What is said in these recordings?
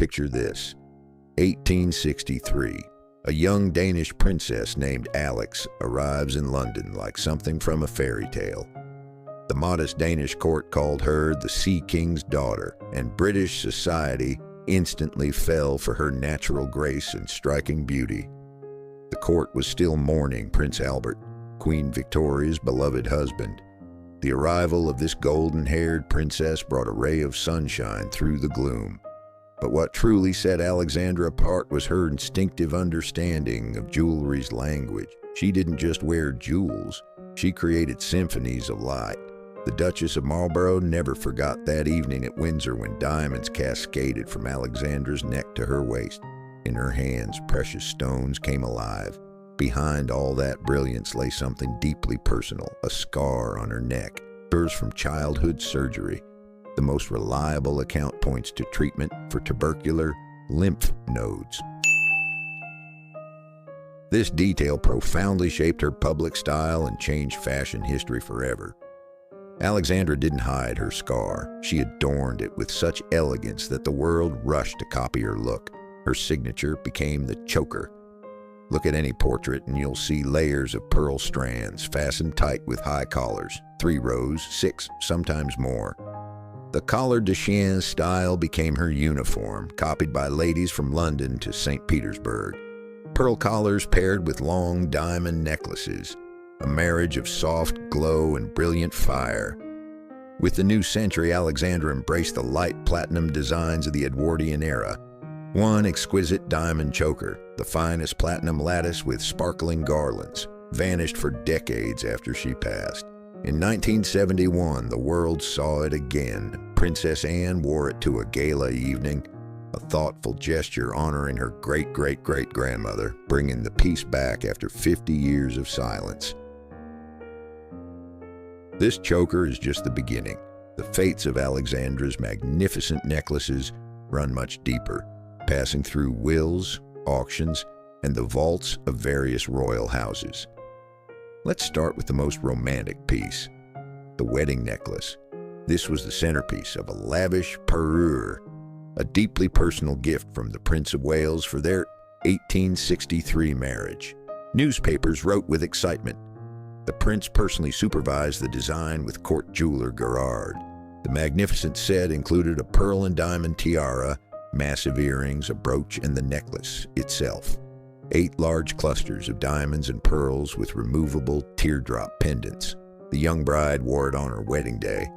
Picture this. 1863. A young Danish princess named Alex arrives in London like something from a fairy tale. The modest Danish court called her the Sea King's daughter, and British society instantly fell for her natural grace and striking beauty. The court was still mourning Prince Albert, Queen Victoria's beloved husband. The arrival of this golden-haired princess brought a ray of sunshine through the gloom. But what truly set Alexandra apart was her instinctive understanding of jewelry's language. She didn't just wear jewels, she created symphonies of light. The Duchess of Marlborough never forgot that evening at Windsor when diamonds cascaded from Alexandra's neck to her waist. In her hands, precious stones came alive. Behind all that brilliance lay something deeply personal, a scar on her neck, hers from childhood surgery. The most reliable account points to treatment for tubercular lymph nodes. This detail profoundly shaped her public style and changed fashion history forever. Alexandra didn't hide her scar. She adorned it with such elegance that the world rushed to copy her look. Her signature became the choker. Look at any portrait and you'll see layers of pearl strands fastened tight with high collars, 3 rows, 6, sometimes more. The collar de chien style became her uniform, copied by ladies from London to Saint Petersburg. Pearl collars paired with long diamond necklaces, a marriage of soft glow and brilliant fire. With the new century, Alexandra embraced the light platinum designs of the Edwardian era. One exquisite diamond choker, the finest platinum lattice with sparkling garlands, vanished for decades after she passed. In 1971, the world saw it again. Princess Anne wore it to a gala evening, a thoughtful gesture honoring her great-great-great-grandmother, bringing the piece back after 50 years of silence. This choker is just the beginning. The fates of Alexandra's magnificent necklaces run much deeper, passing through wills, auctions, and the vaults of various royal houses. Let's start with the most romantic piece, the wedding necklace. This was the centerpiece of a lavish parure, a deeply personal gift from the Prince of Wales for their 1863 marriage. Newspapers wrote with excitement. The prince personally supervised the design with court jeweler Gerard. The magnificent set included a pearl and diamond tiara, massive earrings, a brooch, and the necklace itself. 8 large clusters of diamonds and pearls with removable teardrop pendants. The young bride wore it on her wedding day.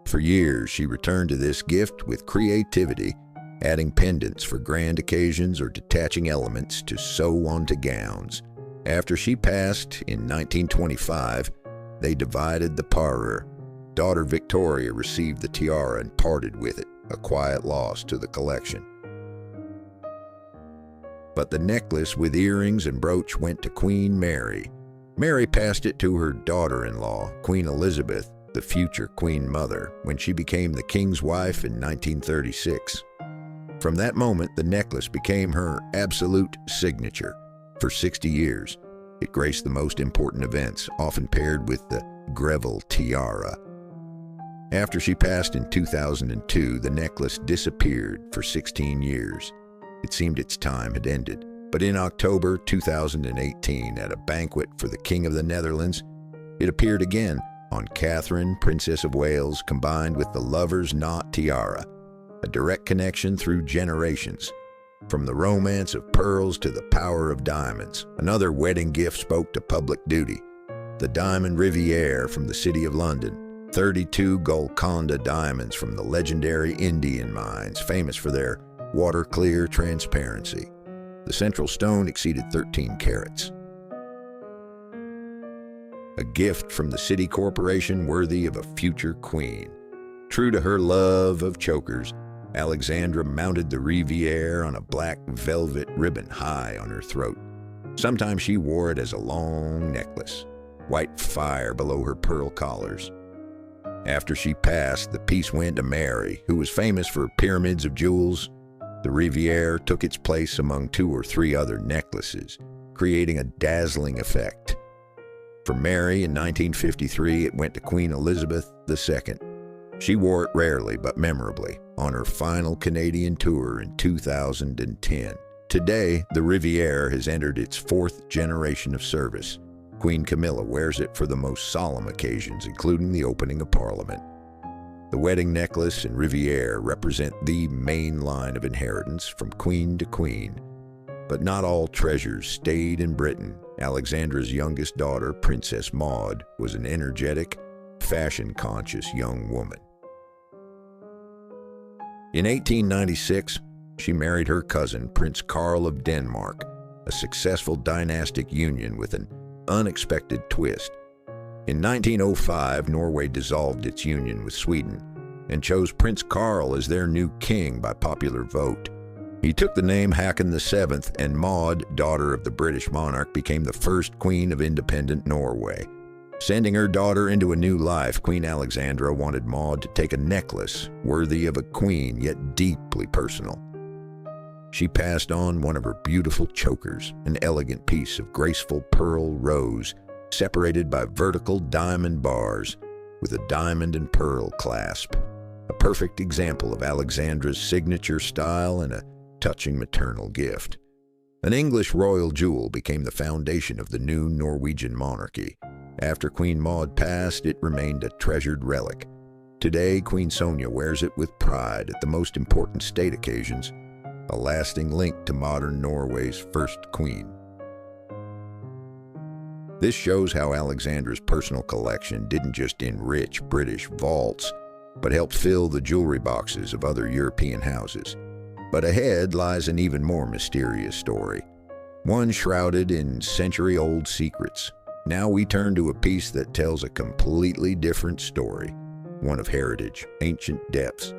For years, she returned to this gift with creativity, adding pendants for grand occasions or detaching elements to sew onto gowns. After she passed in 1925, they divided the parure. Daughter Victoria received the tiara and parted with it, a quiet loss to the collection. But the necklace with earrings and brooch went to Queen Mary. Mary passed it to her daughter-in-law, Queen Elizabeth, the future Queen Mother, when she became the king's wife in 1936. From that moment, the necklace became her absolute signature. For 60 years, it graced the most important events, often paired with the Greville tiara. After she passed in 2002, the necklace disappeared for 16 years. It seemed its time had ended. But in October 2018, at a banquet for the King of the Netherlands, it appeared again on Catherine, Princess of Wales, combined with the lover's knot tiara, a direct connection through generations. From the romance of pearls to the power of diamonds, another wedding gift spoke to public duty. The diamond Rivieres from the City of London, 32 Golconda diamonds from the legendary Indian mines, famous for their water-clear transparency. The central stone exceeded 13 carats. A gift from the city corporation worthy of a future queen. True to her love of chokers, Alexandra mounted the Rivieres on a black velvet ribbon high on her throat. Sometimes she wore it as a long necklace, white fire below her pearl collars. After she passed, the piece went to Mary, who was famous for pyramids of jewels. The Riviere took its place among 2 or 3 other necklaces, creating a dazzling effect. For Mary in 1953, it went to Queen Elizabeth II. She wore it rarely but memorably, on her final Canadian tour in 2010. Today, the Riviere has entered its fourth generation of service. Queen Camilla wears it for the most solemn occasions, including the opening of Parliament. The wedding necklace and Riviere represent the main line of inheritance from queen to queen. But not all treasures stayed in Britain. Alexandra's youngest daughter, Princess Maud, was an energetic, fashion-conscious young woman. In 1896, she married her cousin, Prince Karl of Denmark, a successful dynastic union with an unexpected twist. In 1905, Norway dissolved its union with Sweden and chose Prince Karl as their new king by popular vote. He took the name Haakon VII, and Maud, daughter of the British monarch, became the first queen of independent Norway. Sending her daughter into a new life, Queen Alexandra wanted Maud to take a necklace worthy of a queen, yet deeply personal. She passed on one of her beautiful chokers, an elegant piece of graceful pearl rose, separated by vertical diamond bars with a diamond and pearl clasp. A perfect example of Alexandra's signature style and a touching maternal gift. An English royal jewel became the foundation of the new Norwegian monarchy. After Queen Maud passed, it remained a treasured relic. Today, Queen Sonja wears it with pride at the most important state occasions, a lasting link to modern Norway's first queen. This shows how Alexandra's personal collection didn't just enrich British vaults, but helped fill the jewelry boxes of other European houses. But ahead lies an even more mysterious story, one shrouded in century-old secrets. Now we turn to a piece that tells a completely different story, one of heritage, ancient depths,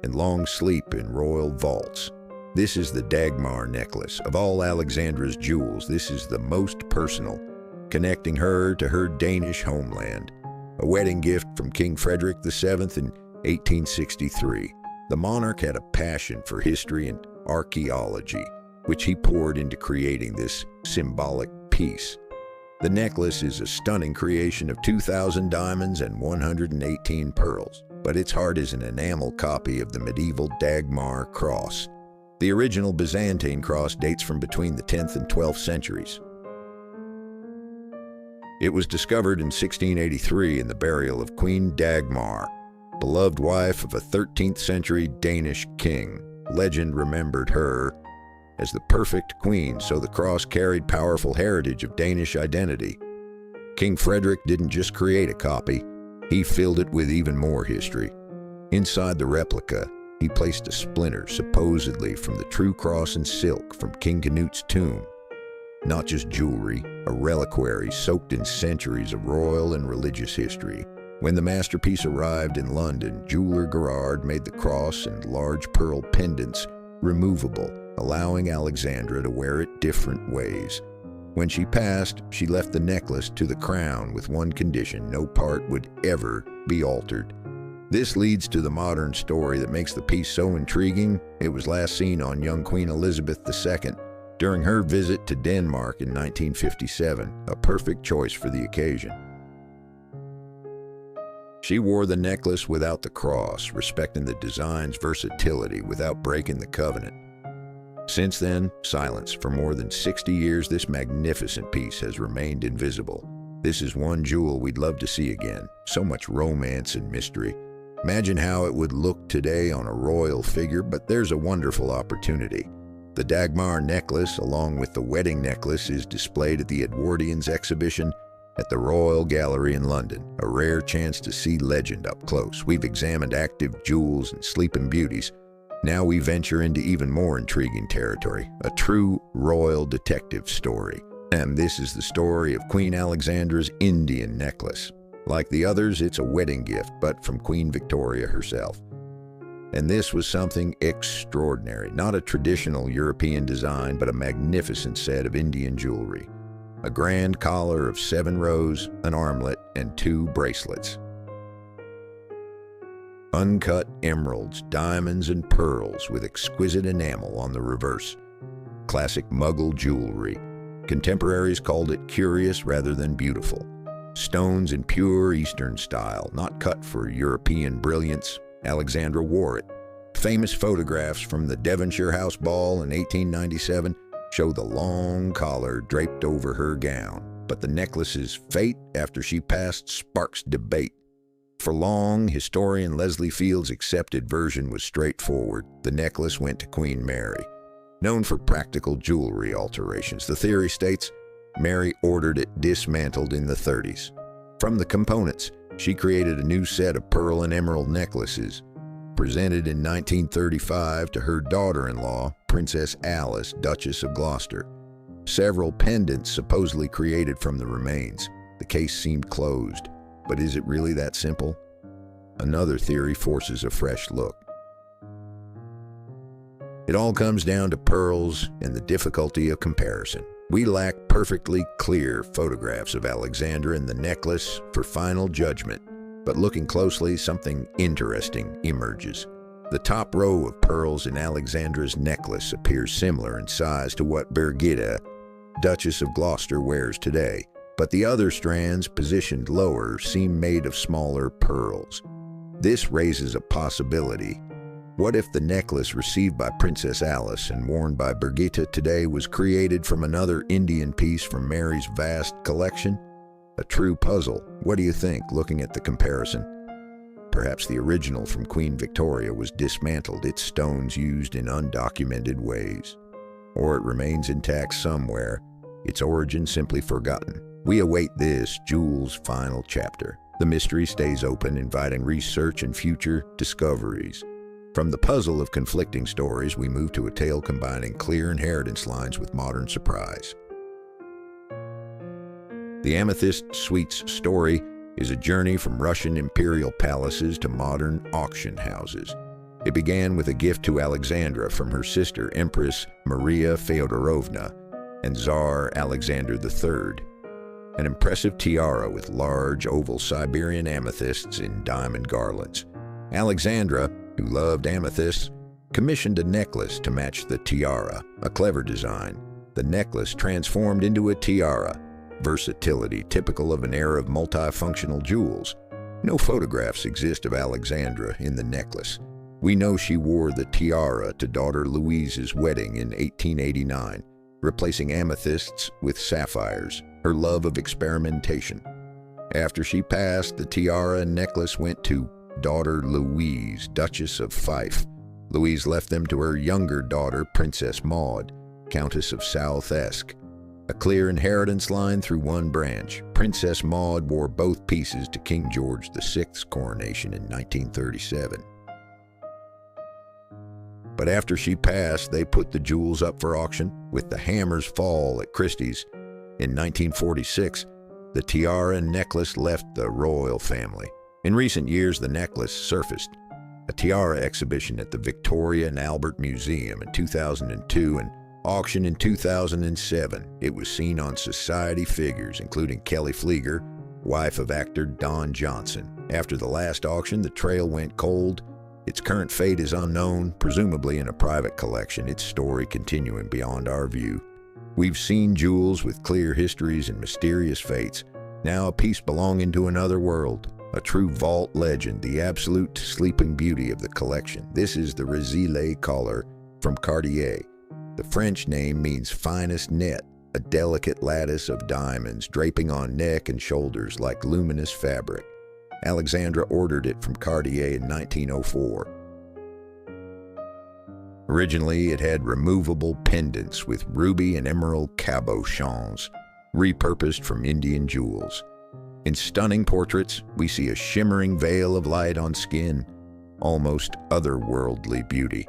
and long sleep in royal vaults. This is the Dagmar Necklace. Of all Alexandra's jewels, this is the most personal, connecting her to her Danish homeland. A wedding gift from King Frederick VII in 1863. The monarch had a passion for history and archaeology, which he poured into creating this symbolic piece. The necklace is a stunning creation of 2,000 diamonds and 118 pearls, but its heart is an enamel copy of the medieval Dagmar cross. The original Byzantine cross dates from between the 10th and 12th centuries. It was discovered in 1683 in the burial of Queen Dagmar, beloved wife of a 13th century Danish king. Legend remembered her as the perfect queen, so the cross carried powerful heritage of Danish identity. King Frederick didn't just create a copy, he filled it with even more history. Inside the replica, he placed a splinter, supposedly from the true cross and silk from King Canute's tomb. Not just jewelry, a reliquary soaked in centuries of royal and religious history. When the masterpiece arrived in London, jeweler Gerard made the cross and large pearl pendants removable, allowing Alexandra to wear it different ways. When she passed, she left the necklace to the crown with one condition: no part would ever be altered. This leads to the modern story that makes the piece so intriguing. It was last seen on young Queen Elizabeth II during her visit to Denmark in 1957, a perfect choice for the occasion. She wore the necklace without the cross, respecting the design's versatility without breaking the covenant. Since then, silence. For more than 60 years, this magnificent piece has remained invisible. This is one jewel we'd love to see again. So much romance and mystery. Imagine how it would look today on a royal figure, but there's a wonderful opportunity. The Dagmar necklace, along with the wedding necklace, is displayed at the Edwardian's exhibition at the Royal Gallery in London, a rare chance to see legend up close. We've examined active jewels and sleeping beauties. Now we venture into even more intriguing territory, a true royal detective story. And this is the story of Queen Alexandra's Indian necklace. Like the others, it's a wedding gift, but from Queen Victoria herself. And this was something extraordinary, not a traditional European design, but a magnificent set of Indian jewelry. A grand collar of 7 rows, an armlet, and 2 bracelets. Uncut emeralds, diamonds, and pearls with exquisite enamel on the reverse. Classic Mughal jewelry. Contemporaries called it curious rather than beautiful. Stones in pure Eastern style, not cut for European brilliance. Alexandra wore it, Famous photographs from the Devonshire House Ball in 1897 show the long collar draped over her gown, but the necklace's fate after she passed sparks debate. For long, historian Leslie Field's accepted version was straightforward. The necklace went to Queen Mary. Known for practical jewelry alterations, the theory states Mary ordered it dismantled in the 30s. From the components, she created a new set of pearl and emerald necklaces, presented in 1935 to her daughter-in-law, Princess Alice, Duchess of Gloucester. Several pendants supposedly created from the remains. The case seemed closed, but is it really that simple? Another theory forces a fresh look. It all comes down to pearls and the difficulty of comparison. We lack perfectly clear photographs of Alexandra and the necklace for final judgment, but looking closely, something interesting emerges. The top row of pearls in Alexandra's necklace appears similar in size to what Birgitta, Duchess of Gloucester, wears today, but the other strands, positioned lower, seem made of smaller pearls. This raises a possibility. What if the necklace received by Princess Alice and worn by Birgitta today was created from another Indian piece from Mary's vast collection? A true puzzle. What do you think, looking at the comparison? Perhaps the original from Queen Victoria was dismantled, its stones used in undocumented ways. Or it remains intact somewhere, its origin simply forgotten. We await this jewel's final chapter. The mystery stays open, inviting research and future discoveries. From the puzzle of conflicting stories, we move to a tale combining clear inheritance lines with modern surprise. The Amethyst Suite's story is a journey from Russian imperial palaces to modern auction houses. It began with a gift to Alexandra from her sister, Empress Maria Feodorovna, and Tsar Alexander III. An impressive tiara with large oval Siberian amethysts in diamond garlands. Alexandra, who loved amethysts, commissioned a necklace to match the tiara, a clever design. The necklace transformed into a tiara, versatility typical of an era of multifunctional jewels. No photographs exist of Alexandra in the necklace. We know she wore the tiara to daughter Louise's wedding in 1889, replacing amethysts with sapphires, her love of experimentation. After she passed, the tiara and necklace went to daughter Louise, Duchess of Fife. Louise left them to her younger daughter, Princess Maud, Countess of South Esk. A clear inheritance line through one branch. Princess Maud wore both pieces to King George VI's coronation in 1937. But after she passed, they put the jewels up for auction. With the hammer's fall at Christie's in 1946, the tiara and necklace left the royal family. In recent years, the necklace surfaced. A tiara exhibition at the Victoria and Albert Museum in 2002 and auction in 2007. It was seen on society figures, including Kelly Flieger, wife of actor Don Johnson. After the last auction, the trail went cold. Its current fate is unknown, presumably in a private collection, its story continuing beyond our view. We've seen jewels with clear histories and mysterious fates. Now a piece belonging to another world. A true vault legend, the absolute sleeping beauty of the collection. This is the Rivieres collar from Cartier. The French name means finest net, a delicate lattice of diamonds draping on neck and shoulders like luminous fabric. Alexandra ordered it from Cartier in 1904. Originally, it had removable pendants with ruby and emerald cabochons, repurposed from Indian jewels. In stunning portraits, we see a shimmering veil of light on skin, almost otherworldly beauty.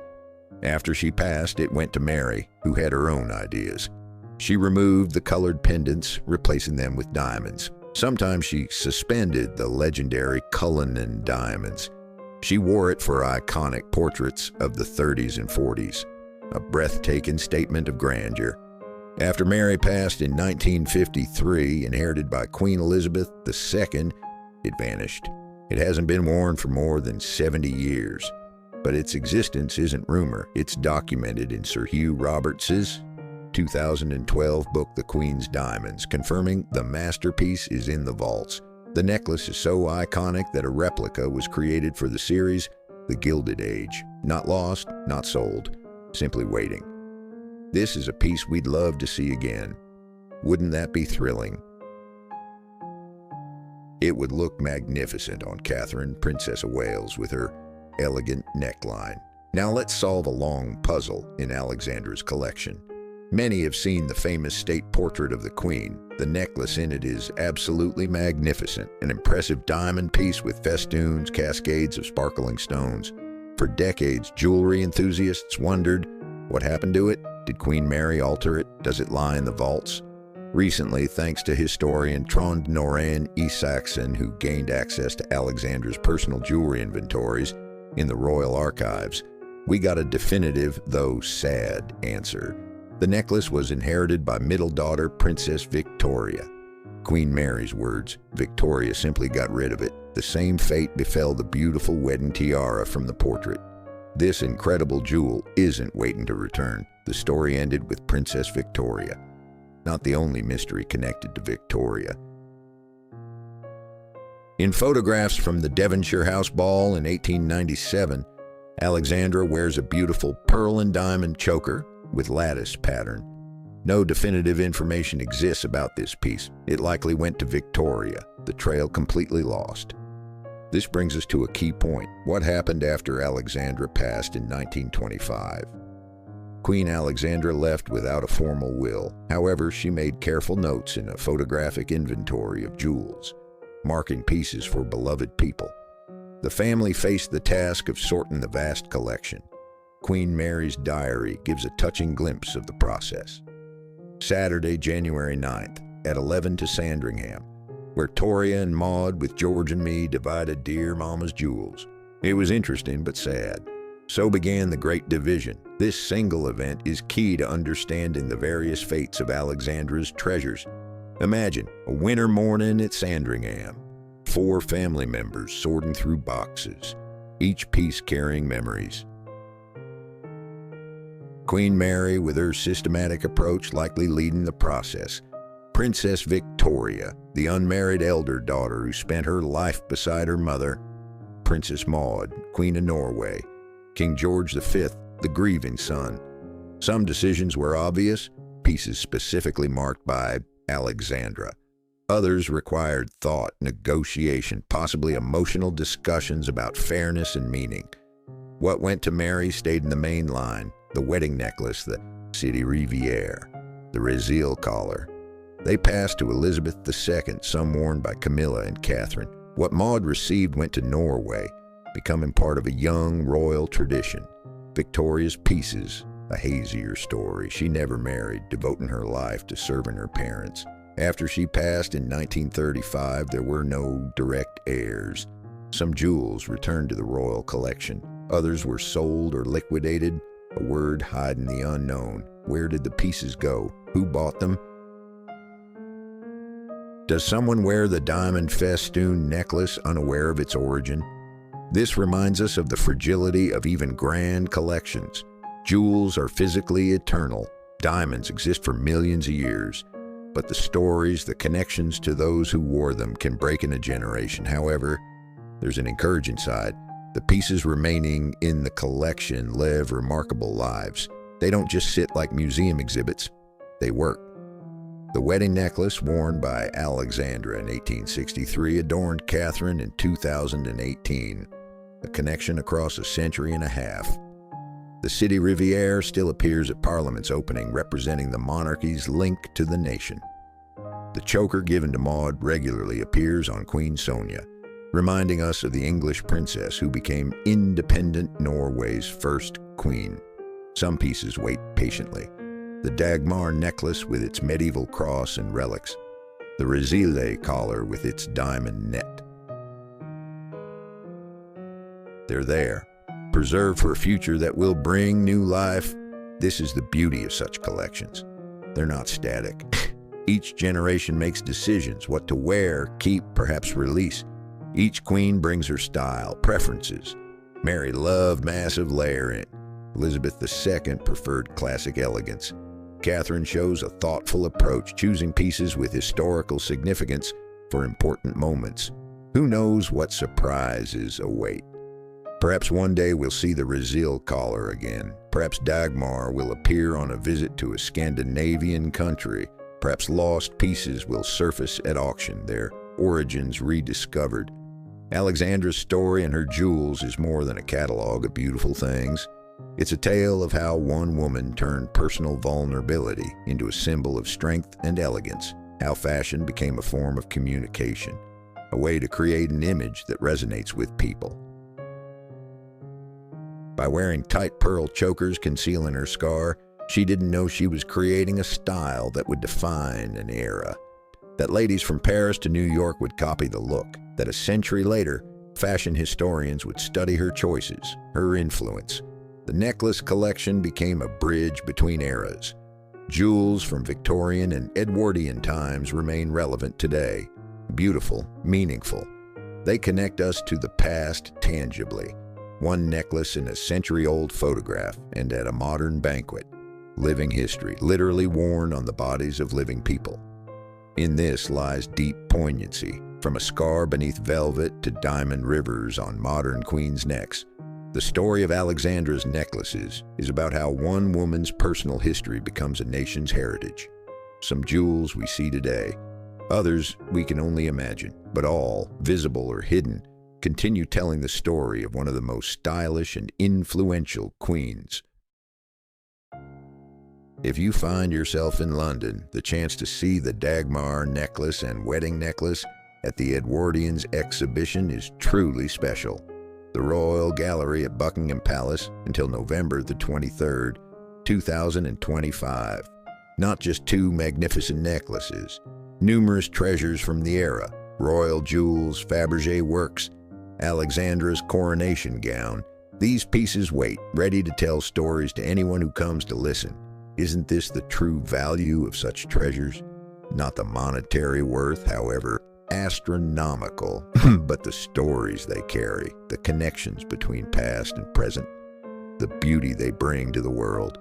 After she passed, it went to Mary, who had her own ideas. She removed the colored pendants, replacing them with diamonds. Sometimes she suspended the legendary Cullinan diamonds. She wore it for iconic portraits of the 30s and 40s, a breathtaking statement of grandeur. After Mary passed in 1953, inherited by Queen Elizabeth II, it vanished. It hasn't been worn for more than 70 years. But its existence isn't rumor. It's documented in Sir Hugh Roberts's 2012 book, The Queen's Diamonds, confirming the masterpiece is in the vaults. The necklace is so iconic that a replica was created for the series, the Gilded Age. Not lost, not sold, simply waiting. This is a piece we'd love to see again. Wouldn't that be thrilling? It would look magnificent on Catherine, Princess of Wales, with her elegant neckline. Now let's solve a long puzzle in Alexandra's collection. Many have seen the famous state portrait of the Queen. The necklace in it is absolutely magnificent, an impressive diamond piece with festoons, cascades of sparkling stones. For decades, jewelry enthusiasts wondered, what happened to it? Did Queen Mary alter it? Does it lie in the vaults? Recently, thanks to historian Trond Noran Isaksen, who gained access to Alexandra's personal jewelry inventories in the royal archives, we got a definitive, though sad, answer. The necklace was inherited by middle daughter Princess Victoria. Queen Mary's words, Victoria simply got rid of it. The same fate befell the beautiful wedding tiara from the portrait. This incredible jewel isn't waiting to return. The story ended with Princess Victoria. Not the only mystery connected to Victoria. In photographs from the Devonshire House Ball in 1897, Alexandra wears a beautiful pearl and diamond choker with lattice pattern. No definitive information exists about this piece. It likely went to Victoria, the trail completely lost. This brings us to a key point. What happened after Alexandra passed in 1925? Queen Alexandra left without a formal will. However, she made careful notes in a photographic inventory of jewels, marking pieces for beloved people. The family faced the task of sorting the vast collection. Queen Mary's diary gives a touching glimpse of the process. Saturday, January 9th, at 11 to Sandringham, where Toria and Maud with George and me divided dear Mama's jewels. It was interesting but sad. So began the Great Division. This single event is key to understanding the various fates of Alexandra's treasures. Imagine a winter morning at Sandringham. 4 family members sorting through boxes, each piece carrying memories. Queen Mary, with her systematic approach, likely leading the process. Princess Victoria, the unmarried elder daughter who spent her life beside her mother. Princess Maud, Queen of Norway. King George V, the grieving son. Some decisions were obvious, pieces specifically marked by Alexandra. Others required thought, negotiation, possibly emotional discussions about fairness and meaning. What went to Mary stayed in the main line: the wedding necklace, the City Riviere, the Rezil collar. They passed to Elizabeth II, some worn by Camilla and Catherine. What Maud received went to Norway, becoming part of a young royal tradition. Victoria's pieces, a hazier story. She never married, devoting her life to serving her parents. After she passed in 1935, there were no direct heirs. Some jewels returned to the royal collection. Others were sold or liquidated, a word hiding the unknown. Where did the pieces go? Who bought them? Does someone wear the diamond festoon necklace unaware of its origin? This reminds us of the fragility of even grand collections. Jewels are physically eternal. Diamonds exist for millions of years. But the stories, the connections to those who wore them can break in a generation. However, there's an encouraging side. The pieces remaining in the collection live remarkable lives. They don't just sit like museum exhibits, they work. The wedding necklace worn by Alexandra in 1863 adorned Catherine in 2018, a connection across a century and a half. The City Riviere still appears at Parliament's opening, representing the monarchy's link to the nation. The choker given to Maud regularly appears on Queen Sonia, reminding us of the English princess who became independent Norway's first queen. Some pieces wait patiently. The Dagmar necklace with its medieval cross and relics. The Rezil collar with its diamond net. They're there, preserved for a future that will bring new life. This is the beauty of such collections. They're not static. Each generation makes decisions, what to wear, keep, perhaps release. Each queen brings her style, preferences. Mary loved massive layering. Elizabeth II preferred classic elegance. Catherine shows a thoughtful approach, choosing pieces with historical significance for important moments. Who knows what surprises await? Perhaps one day we'll see the Brazil collar again. Perhaps Dagmar will appear on a visit to a Scandinavian country. Perhaps lost pieces will surface at auction, their origins rediscovered. Alexandra's story and her jewels is more than a catalog of beautiful things. It's a tale of how one woman turned personal vulnerability into a symbol of strength and elegance, how fashion became a form of communication, a way to create an image that resonates with people. By wearing tight pearl chokers concealing her scar, she didn't know she was creating a style that would define an era. That ladies from Paris to New York would copy the look, that a century later, fashion historians would study her choices, her influence. The necklace collection became a bridge between eras. Jewels from Victorian and Edwardian times remain relevant today, beautiful, meaningful. They connect us to the past tangibly. One necklace in a century-old photograph and at a modern banquet. Living history, literally worn on the bodies of living people. In this lies deep poignancy, from a scar beneath velvet to diamond rivers on modern queens' necks. The story of Alexandra's necklaces is about how one woman's personal history becomes a nation's heritage. Some jewels we see today, others we can only imagine, but all, visible or hidden, continue telling the story of one of the most stylish and influential queens. If you find yourself in London, the chance to see the Dagmar necklace and wedding necklace at the Edwardian's exhibition is truly special. The Royal Gallery at Buckingham Palace until November the 23rd, 2025. Not just two magnificent necklaces, numerous treasures from the era, royal jewels, Fabergé works, Alexandra's coronation gown. These pieces wait, ready to tell stories to anyone who comes to listen. Isn't this the true value of such treasures? Not the monetary worth, however astronomical, but the stories they carry, the connections between past and present, the beauty they bring to the world.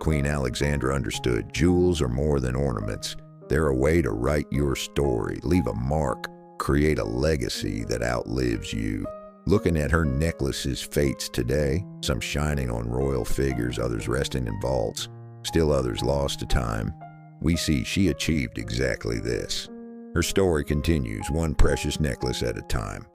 Queen Alexandra understood jewels are more than ornaments. They're a way to write your story, leave a mark, create a legacy that outlives you. Looking at her necklaces' fates today, some shining on royal figures, others resting in vaults, still others lost to time, we see she achieved exactly this. Her story continues, one precious necklace at a time,